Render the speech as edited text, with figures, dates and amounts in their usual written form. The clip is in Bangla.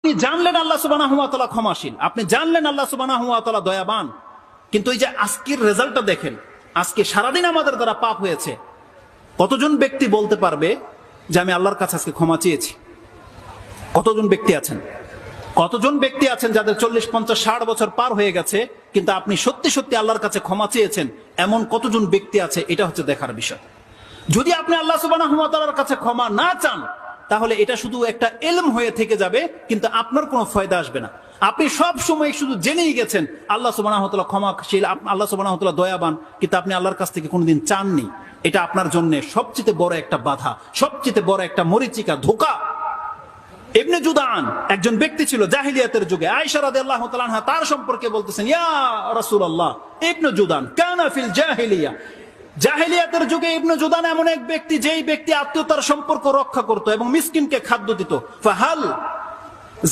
আপনি জানলেন আল্লাহ সুবহানাহু ওয়া তাআলা ক্ষমাশীল, আপনি জানলেন আল্লাহ সুবহানাহু ওয়া তাআলা দয়াবান, কিন্তু এই যে আজকের রেজাল্টটা দেখেন, আজকে সারাদিন আমাদের দ্বারা পাপ হয়েছে। কতজন ব্যক্তি বলতে পারবে যে আমি আল্লাহর কাছে আজকে ক্ষমা চেয়েছি? কতজন ব্যক্তি আছেন? কতজন ব্যক্তি আছেন যাদের 40, 50, 60 বছর পার হয়ে গেছে, কিন্তু আপনি সত্যি সত্যি আল্লাহর কাছে ক্ষমা চেয়েছেন? এমন কতজন ব্যক্তি আছে? এটা হচ্ছে দেখার বিষয়। যদি আপনি আল্লাহ সুবহানাহু ওয়া তাআলার কাছে ক্ষমা না চান, তাহলে এটা শুধু একটা ইলম হয়ে থেকে যাবে, কিন্তু আপনার কোনো ফায়দা আসবে না। আপনি সব সময় শুধু জেনেই গেছেন আল্লাহ সুবহানাহু ওয়া তাআলা ক্ষমাশীল, আল্লাহ সুবহানাহু ওয়া তাআলা দয়াবান, কিন্তু আপনি আল্লাহর কাছ থেকে কোনোদিন চাননি। এটা আপনার জন্য সবচেয়ে বড় একটা বাধা, সবচেয়ে বড় একটা মরিচিকা, ধোঁকা। ইবনে জুদান একজন ব্যক্তি ছিল জাহিলিয়াতের যুগে। আয়েশা রাদিয়াল্লাহু তাআলা আনহা তার সম্পর্কে বলতেছেন, ইয়া রাসূলুল্লাহ, ইবনে জুদান কানা ফিল জাহিলিয়া। জাহিলিয়াতের যুগে ইবনে জুদান এমন এক ব্যক্তি, যেই ব্যক্তি আত্মীয়তার সম্পর্ক রক্ষা করত এবং মিসকিনকে খাদ্য দিত। ফাহাল